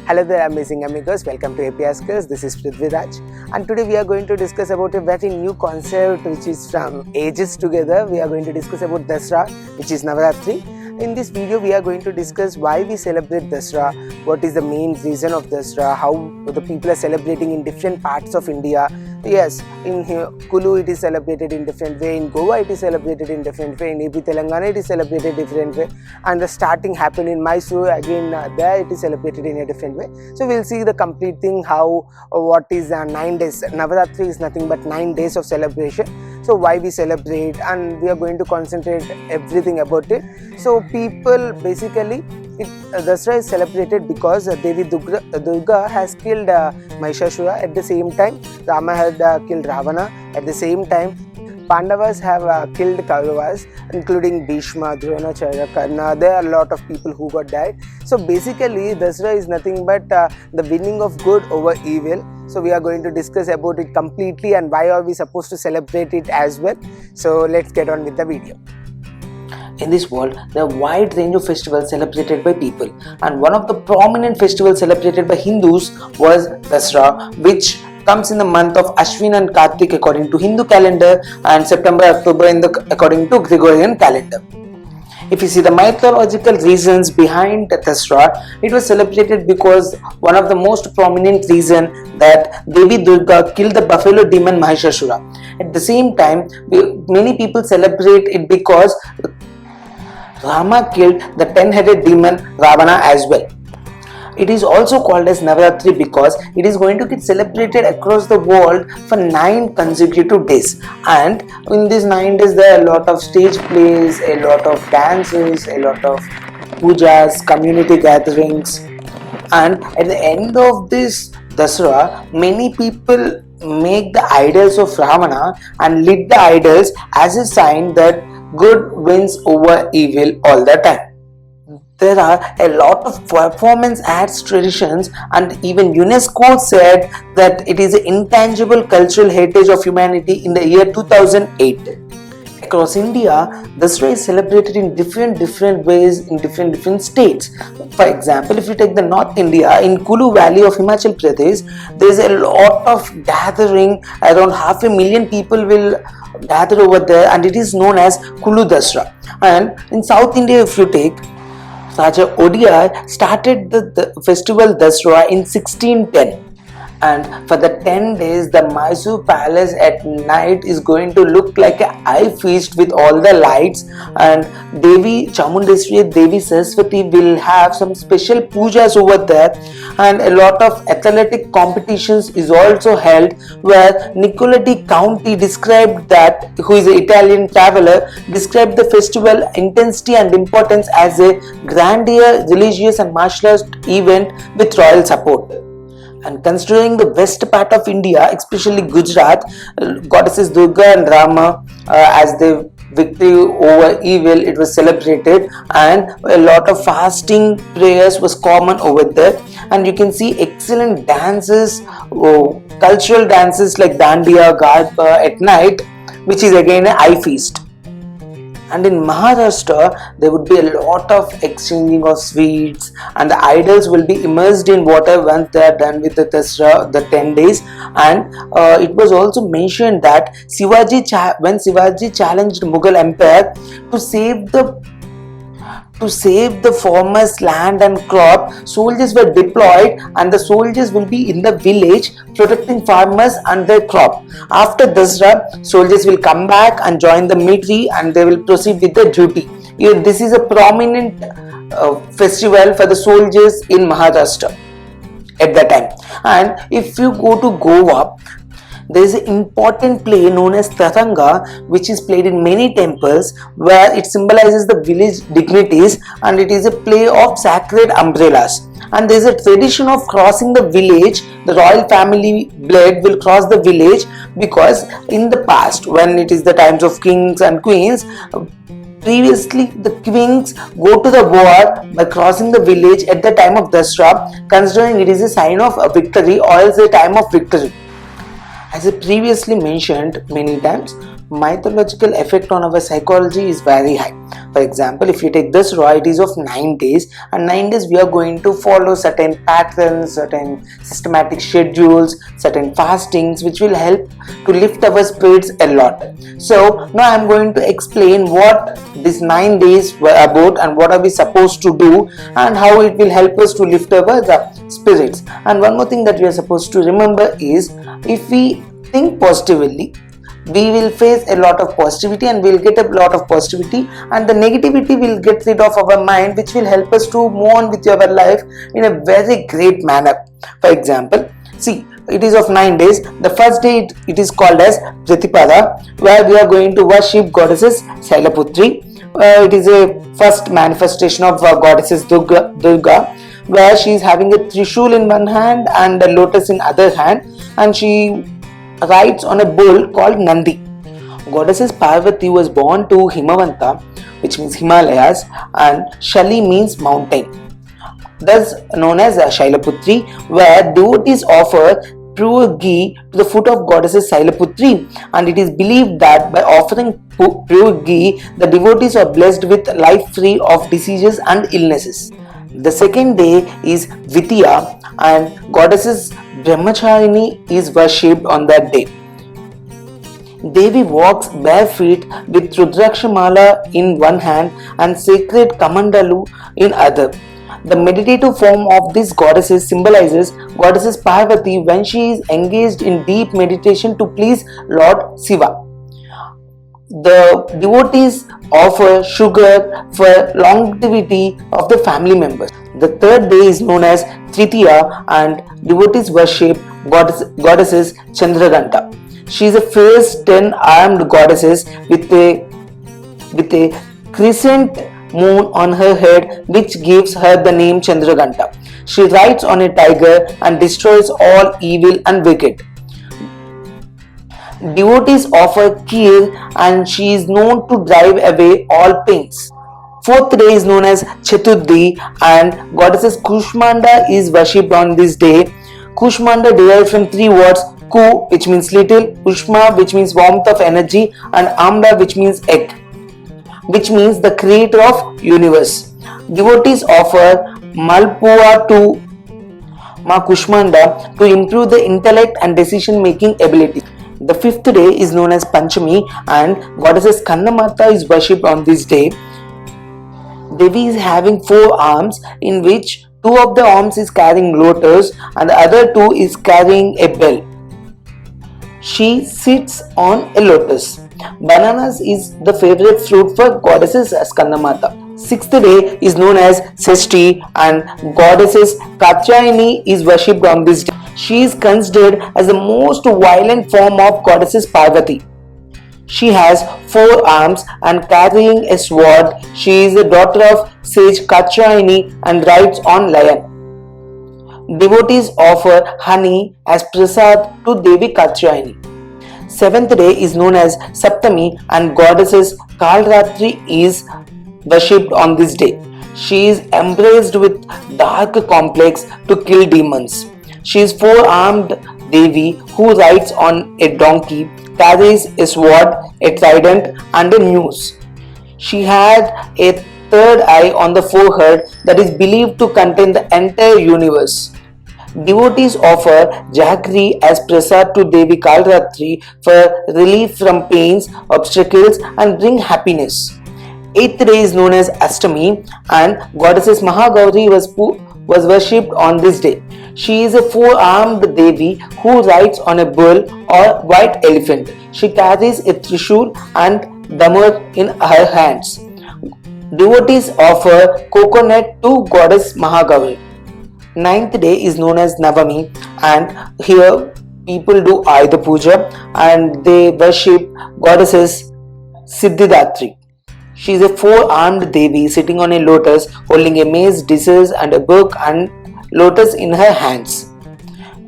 Hello there amazing amigos, welcome to APR Skills. This is Prudhvi and today we are going to discuss about a very new concept which is from ages together. We are going to discuss about Dasara, which is Navaratri. In this video we are going to discuss why we celebrate Dasara, what is the main reason of Dasara, how the people are celebrating in different parts of India. Yes, in Kulu it is celebrated in different way, in Goa it is celebrated in different way, in AP Telangana it is celebrated different way, and the starting happened in Mysore, again there it is celebrated in a different way. So we'll see the complete thing, how what is 9 days. Navaratri is nothing but 9 days of celebration. So why we celebrate, and we are going to concentrate everything about it. So people basically, Dasara is celebrated because Devi Durga has killed Mahishasura. At the same time Rama had killed Ravana. At the same time Pandavas have killed Kauravas, including Bhishma, Dronacharya, Karna. There are a lot of people who got died. So basically Dasara is nothing but the winning of good over evil. So we are going to discuss about it completely and why are we supposed to celebrate it as well. So let's get on with the video. In this world, there are a wide range of festivals celebrated by people, and one of the prominent festivals celebrated by Hindus was Dasara, which comes in the month of Ashwin and Kartik according to Hindu calendar, and September, October according to Gregorian calendar. If you see the mythological reasons behind Dasara, it was celebrated because one of the most prominent reason that Devi Durga killed the buffalo demon Mahishasura. At the same time, many people celebrate it because Rama killed the 10-headed demon Ravana as well. It is also called as Navaratri because it is going to get celebrated across the world for 9 consecutive days, and in these 9 days there are a lot of stage plays, a lot of dances, a lot of pujas, community gatherings, and at the end of this Dasara, many people make the idols of Ravana and lit the idols as a sign that good wins over evil all the time. There are a lot of performance arts traditions, and even UNESCO said that it is an intangible cultural heritage of humanity in the year 2008. Across India, Dasara is celebrated in different ways in different states. For example, if you take the North India, in Kulu Valley of Himachal Pradesh, there is a lot of gathering. Around 500,000 people will gather over there, and it is known as Kulu Dasara. And in South India, if you take, Raja Odiyar started the festival Dasara in 1610, and for the 10 days the Mysore palace at night is going to look like an eye feast with all the lights, and Devi Chamundeshwari, Devi Saraswati will have some special pujas over there, and a lot of athletic competitions is also held, where Nicola di Conti described that, who is an Italian traveler, described the festival intensity and importance as a grandeur, religious and martial arts event with royal support. And considering the west part of India, especially Gujarat, goddesses Durga and Rama, as the victory over evil, it was celebrated, and a lot of fasting prayers was common over there. And you can see excellent dances, cultural dances like Dandiya, Garba at night, which is again an eye feast. And in Maharashtra, there would be a lot of exchanging of sweets, and the idols will be immersed in water once they are done with the Dasara, the 10 days. And it was also mentioned that when Shivaji challenged Mughal Empire to save the farmers' land and crop, soldiers were deployed, and the soldiers will be in the village protecting farmers and their crop. After Dasara, soldiers will come back and join the military, and they will proceed with their duty. This is a prominent festival for the soldiers in Maharashtra at that time. And if you go to Goa, there is an important play known as Taranga, which is played in many temples, where it symbolizes the village dignities, and it is a play of sacred umbrellas. And there is a tradition of crossing the village. The royal family blood will cross the village because in the past, when it is the times of kings and queens, previously the kings go to the war by crossing the village at the time of Dasara, considering it is a sign of a victory or else a time of victory. As I previously mentioned many times, mythological effect on our psychology is very high. For example, if you take this raw, it is of 9 days, and 9 days we are going to follow certain patterns, certain systematic schedules, certain fastings, which will help to lift our spirits a lot. So now I am going to explain what these 9 days were about and what are we supposed to do and how it will help us to lift our spirits. And one more thing that we are supposed to remember is, if we think positively, we will face a lot of positivity and we will get a lot of positivity, and the negativity will get rid of our mind, which will help us to move on with our life in a very great manner. For example, see, it is of 9 days. The first day it is called as Pratipada, where we are going to worship goddesses Shailaputri. It is a first manifestation of goddesses Durga, where she is having a trishul in one hand and a lotus in other hand, and she rides on a bull called Nandi. Goddesses Parvati was born to Himavanta, which means Himalayas, and Shali means mountain, thus known as Shailaputri, where devotees offer pure ghee to the foot of goddesses Shailaputri, and it is believed that by offering pure ghee, the devotees are blessed with life free of diseases and illnesses. The second day is Vidya, and goddesses Brahmacharini is worshipped on that day. Devi walks bare feet with Rudrakshamala in one hand and sacred Kamandalu in other. The meditative form of these goddesses symbolizes goddesses Parvati when she is engaged in deep meditation to please Lord Shiva. The devotees offer sugar for longevity of the family members. The third day is known as Tritiya, and devotees worship goddesses Chandraghanta. She is a fierce 10-armed goddess with a crescent moon on her head, which gives her the name Chandraghanta. She rides on a tiger and destroys all evil and wicked. Devotees offer kheer, and she is known to drive away all pains. Fourth day is known as Chaturthi, and goddesses Kushmanda is worshipped on this day. Kushmanda derives from 3 words: Ku, which means little; Ushma, which means warmth of energy; and Amda, which means egg, which means the creator of universe. Devotees offer Malpua to Ma Kushmanda to improve the intellect and decision making ability. The fifth day is known as Panchami, and goddesses Kannamata is worshipped on this day. Devi is having 4 arms, in which 2 of the arms is carrying lotus and the other 2 is carrying a bell. She sits on a lotus. Bananas is the favorite fruit for goddesses Skandamata. Sixth day is known as Seshti, and goddesses Katyayani is worshipped on this day. She is considered as the most violent form of goddesses Parvati. She has 4 arms and carrying a sword. She is the daughter of sage Katyayani and rides on lion. Devotees offer honey as prasad to Devi Katyayani. Seventh day is known as Saptami, and goddesses Kalratri is worshipped on this day. She is embraced with dark complex to kill demons. She is 4-armed Devi who rides on a donkey, carries a sword, a trident, and a noose. She had a third eye on the forehead that is believed to contain the entire universe. Devotees offer jaggery as prasad to Devi Kalratri for relief from pains, obstacles, and bring happiness. 8th day is known as Ashtami, and goddesses Mahagauri was worshipped on this day. She is a 4-armed Devi who rides on a bull or white elephant. She carries a trishul and damar in her hands. Devotees offer coconut to goddess Mahagauri. 9th day is known as Navami, and here people do Ayudha Puja and they worship goddesses Siddhidatri. She is a 4-armed Devi sitting on a lotus, holding a mace, scissors, and a book and lotus in her hands.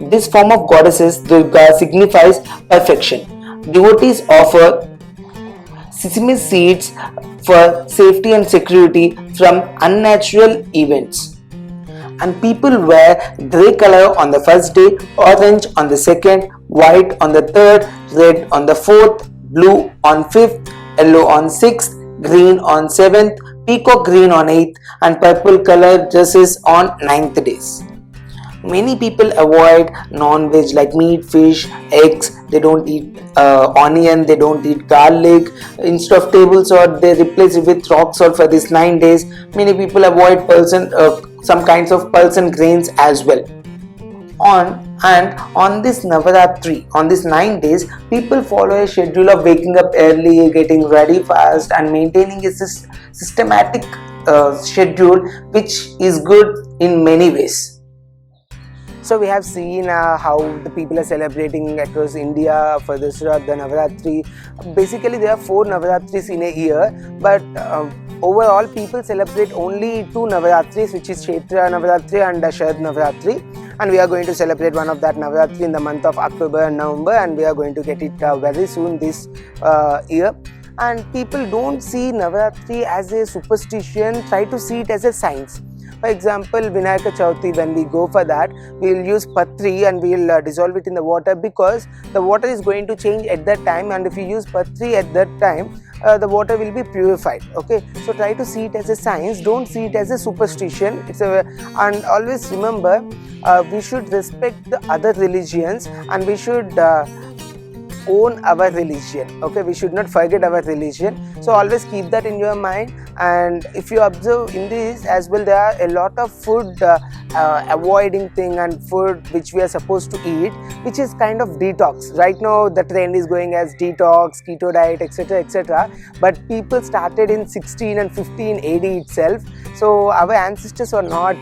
This form of goddesses Durga signifies perfection. Devotees offer sesame seeds for safety and security from unnatural events. And people wear grey color on the first day, orange on the second, white on the third, red on the fourth, blue on fifth, yellow on sixth, green on 7th, peacock green on 8th, and purple color dresses on 9th days. Many people avoid non-veg like meat, fish, eggs. They don't eat onion, they don't eat garlic. Instead of table salt, they replace it with rock salt for these 9 days. Many people avoid pulse and some kinds of pulse and grains as well. On this Navaratri, on these 9 days, people follow a schedule of waking up early, getting ready fast, and maintaining a systematic schedule, which is good in many ways. So we have seen how the people are celebrating across India for Dussehra, the Navaratri. Basically, there are 4 Navaratris in a year, but overall people celebrate only 2 Navaratris, which is Chaitra Navaratri and Sharad Navaratri. And we are going to celebrate one of that Navaratri in the month of October and November, and we are going to get it very soon this year. And people don't see Navaratri as a superstition, try to see it as a science. For example, Vinayaka Chauthi, when we go for that, we will use patri and we will dissolve it in the water, because the water is going to change at that time, and if you use patri at that time, the water will be purified. Okay, so try to see it as a science, don't see it as a superstition. And always remember, we should respect the other religions, and we should own our religion. Okay, we should not forget our religion, so always keep that in your mind. And if you observe in this as well, there are a lot of food avoiding thing and food which we are supposed to eat, which is kind of detox. Right now the trend is going as detox, keto diet, etc, etc, but people started in 16 and 15 AD itself. So our ancestors are not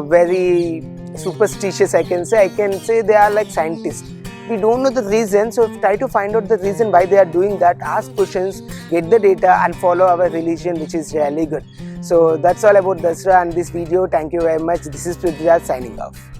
very superstitious. I can say they are like scientists. We don't know the reason, so try to find out the reason why they are doing that. Ask questions, get the data, and follow our religion, which is really good. So that's all about Dasara and this video. Thank you very much. This is Prudhvi signing off.